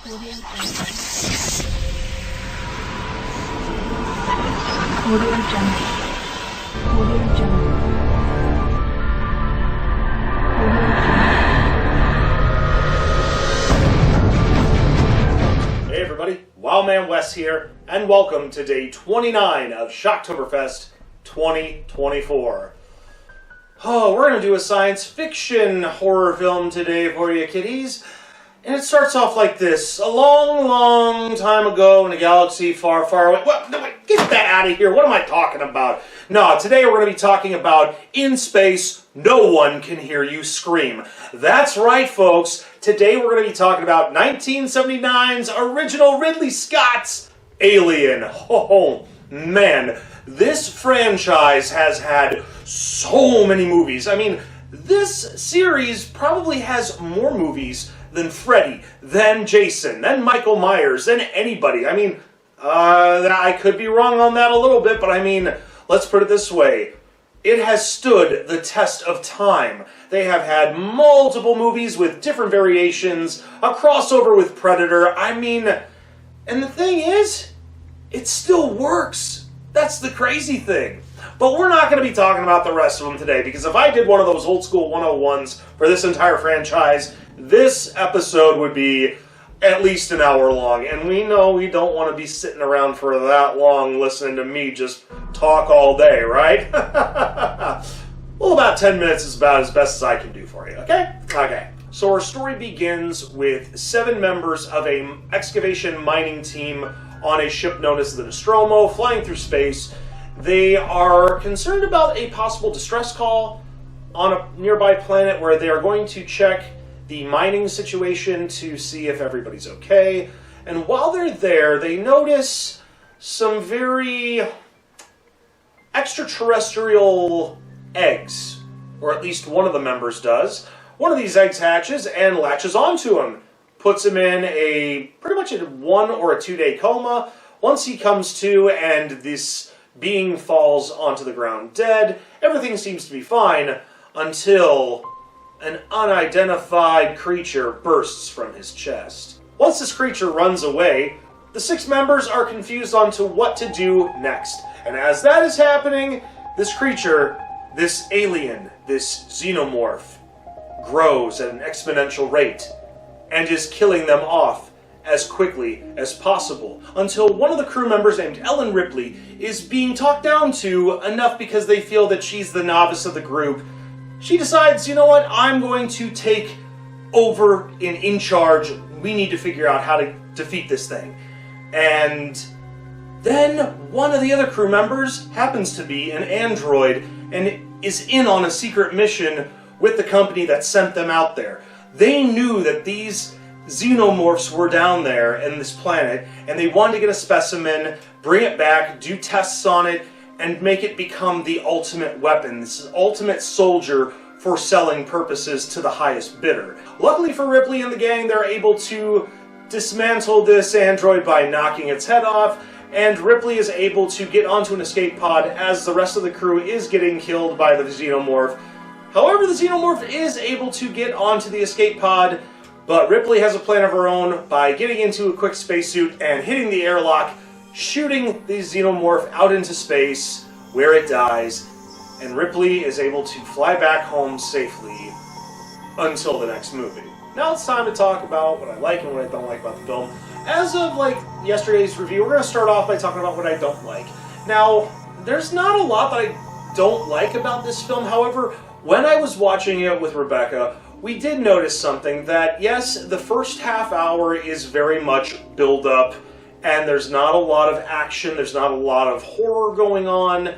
Audio Jungle. Audio Jungle. Audio Jungle. Hey everybody, Wildman Wes here, and welcome to day 29 of Shocktoberfest 2024. Oh, we're going to do a science fiction horror film today for you kiddies. And it starts off like this. A long, long time ago in a galaxy far, far away. What? No, wait, get that out of here. What am I talking about? No, today we're going to be talking about in space, no one can hear you scream. That's right, folks. Today we're going to be talking about 1979's original Ridley Scott's Alien. Oh, man. This franchise has had so many movies. I mean, this series probably has more movies than Freddy, than Jason, than Michael Myers, than anybody. I mean, I could be wrong on that a little bit, but I mean, let's put it this way. It has stood the test of time. They have had multiple movies with different variations, a crossover with Predator. I mean, and the thing is, it still works. That's the crazy thing. But we're not going to be talking about the rest of them today, because if I did one of those old school 101s for this entire franchise, this episode would be at least an hour long, and we know we don't want to be sitting around for that long listening to me just talk all day, right? Well, about 10 minutes is about as best as I can do for you, okay? Okay. So our story begins with 7 members of an excavation mining team on a ship known as the Nostromo, flying through space. They are concerned about a possible distress call on a nearby planet where they are going to check the mining situation to see if everybody's okay. And while they're there, they notice some very extraterrestrial eggs, or at least one of the members does. One of these eggs hatches and latches onto him, puts him in pretty much a 1 or a 2 day coma. Once he comes to and this being falls onto the ground dead, everything seems to be fine until an unidentified creature bursts from his chest. Once this creature runs away, the 6 members are confused onto what to do next. And as that is happening, this creature, this alien, this xenomorph, grows at an exponential rate and is killing them off as quickly as possible, until one of the crew members named Ellen Ripley is being talked down to enough because they feel that she's the novice of the group. She decides, you know what, I'm going to take over and in charge. We need to figure out how to defeat this thing. And then one of the other crew members happens to be an android and is in on a secret mission with the company that sent them out there. They knew that these xenomorphs were down there in this planet, and they wanted to get a specimen, bring it back, do tests on it, and make it become the ultimate weapon, this ultimate soldier for selling purposes to the highest bidder. Luckily for Ripley and the gang, they're able to dismantle this android by knocking its head off, and Ripley is able to get onto an escape pod as the rest of the crew is getting killed by the xenomorph. However, the xenomorph is able to get onto the escape pod, but Ripley has a plan of her own by getting into a quick spacesuit and hitting the airlock, shooting the xenomorph out into space, where it dies, and Ripley is able to fly back home safely until the next movie. Now it's time to talk about what I like and what I don't like about the film. As of yesterday's review, we're going to start off by talking about what I don't like. Now, there's not a lot that I don't like about this film. However, when I was watching it with Rebecca, we did notice something that, yes, the first half hour is very much build up, and there's not a lot of action, there's not a lot of horror going on,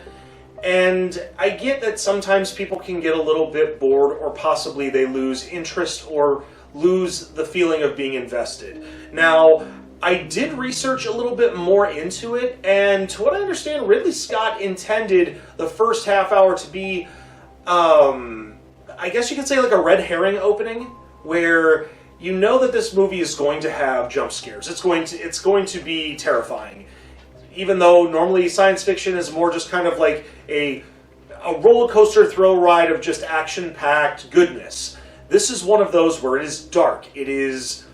and I get that sometimes people can get a little bit bored, or possibly they lose interest or lose the feeling of being invested. Now, I did research a little bit more into it, and to what I understand, Ridley Scott intended the first half hour to be, I guess you could say like a red herring opening, where you know that this movie is going to have jump scares. It's going to be terrifying. Even though normally science fiction is more just kind of like a roller coaster thrill ride of just action-packed goodness. This is one of those where it is dark, it is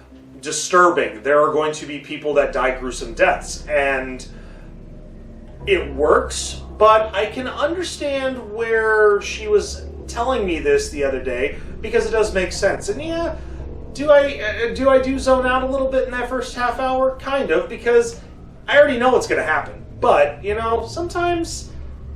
disturbing. There are going to be people that die gruesome deaths, and it works, but I can understand where she was telling me this the other day, because it does make sense. And yeah, do I zone out a little bit in that first half hour? Kind of, because I already know what's going to happen. But, you know, sometimes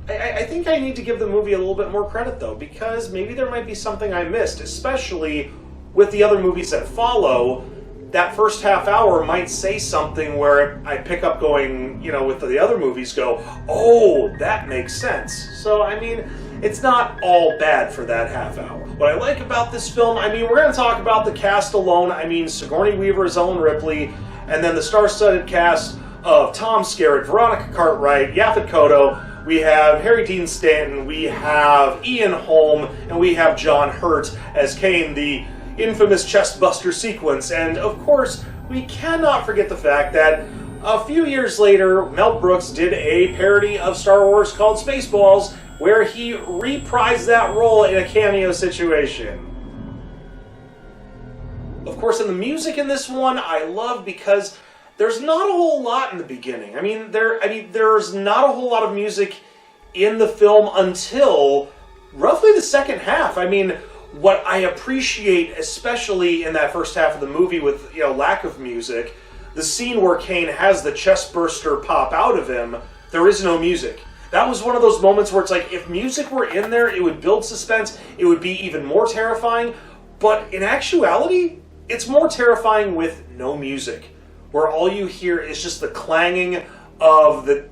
I think I need to give the movie a little bit more credit, though, because maybe there might be something I missed, especially with the other movies that follow. That first half hour might say something where I pick up going, you know, with the other movies go, oh, that makes sense. So, I mean, it's not all bad for that half hour. What I like about this film, I mean, we're going to talk about the cast alone. I mean, Sigourney Weaver, Ellen Ripley, and then the star-studded cast of Tom Skerritt, Veronica Cartwright, Yaphet Kotto. We have Harry Dean Stanton, we have Ian Holm, and we have John Hurt as Kane, the infamous chestbuster sequence. And of course, we cannot forget the fact that a few years later, Mel Brooks did a parody of Star Wars called Spaceballs, where he reprised that role in a cameo situation. Of course, in the music in this one, I love because there's not a whole lot in the beginning. I mean, there's not a whole lot of music in the film until roughly the second half. I mean, what I appreciate, especially in that first half of the movie with, you know, lack of music, the scene where Kane has the chest burster pop out of him, there is no music. That was one of those moments where it's like, if music were in there, it would build suspense, it would be even more terrifying, but in actuality, it's more terrifying with no music, where all you hear is just the clanging of the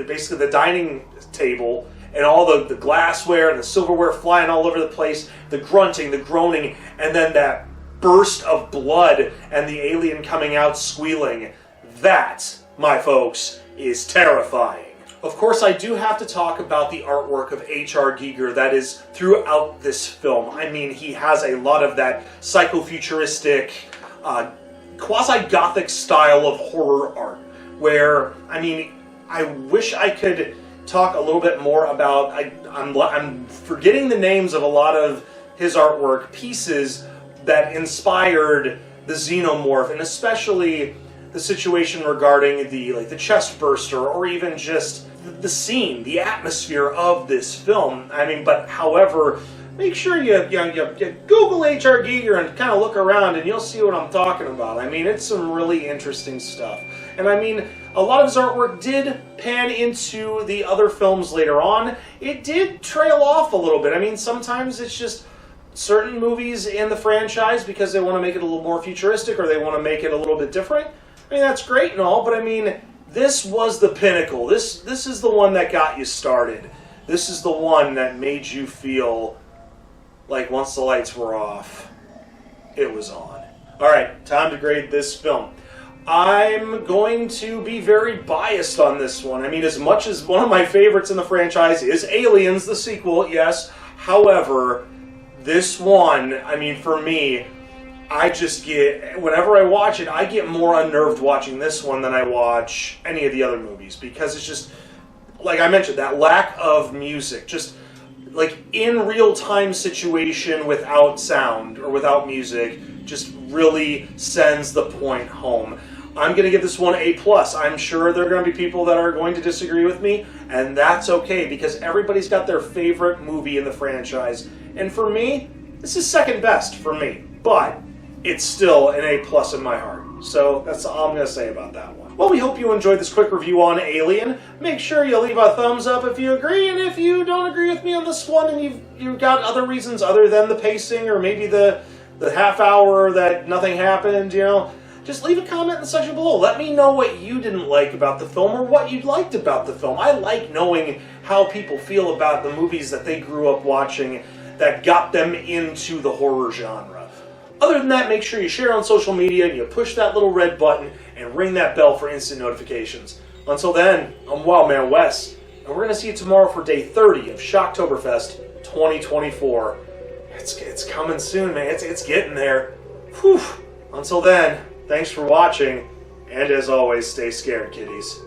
basically the dining table, and all the glassware and the silverware flying all over the place, the grunting, the groaning, and then that burst of blood and the alien coming out squealing. That, my folks, is terrifying. Of course, I do have to talk about the artwork of H.R. Giger that is throughout this film. I mean, he has a lot of that psychofuturistic, quasi-gothic style of horror art, where, I mean, I wish I could talk a little bit more about, I'm forgetting the names of a lot of his artwork pieces that inspired the Xenomorph, and especially the situation regarding the chest burster, or even just the scene, the atmosphere of this film. I mean, but however, make sure you Google H.R. Giger and kind of look around, and you'll see what I'm talking about. I mean, it's some really interesting stuff. And I mean, a lot of his artwork did pan into the other films later on. It did trail off a little bit. I mean, sometimes it's just certain movies in the franchise, because they want to make it a little more futuristic, or they want to make it a little bit different. I mean, that's great and all, but I mean, this was the pinnacle. This is the one that got you started. This is the one that made you feel like once the lights were off, it was on. Alright, time to grade this film. I'm going to be very biased on this one. I mean, as much as one of my favorites in the franchise is Aliens, the sequel, yes. However, this one, I mean, for me, I just get, whenever I watch it, I get more unnerved watching this one than I watch any of the other movies, because it's just, like I mentioned, that lack of music, just like in real-time situation without sound or without music, just really sends the point home. I'm going to give this one A+. I'm sure there are going to be people that are going to disagree with me, and that's okay, because everybody's got their favorite movie in the franchise. And for me, this is second best for me, but it's still an A+ in my heart. So that's all I'm going to say about that one. Well, we hope you enjoyed this quick review on Alien. Make sure you leave a thumbs up if you agree, and if you don't agree with me on this one and you've got other reasons other than the pacing, or maybe the half hour that nothing happened, you know, just leave a comment in the section below. Let me know what you didn't like about the film, or what you liked about the film. I like knowing how people feel about the movies that they grew up watching that got them into the horror genre. Other than that, make sure you share on social media, and you push that little red button and ring that bell for instant notifications. Until then, I'm Wildman Wes, and we're going to see you tomorrow for day 30 of Shocktoberfest 2024. It's coming soon, man. It's getting there. Whew. Until then, thanks for watching, and as always, stay scared, kiddies.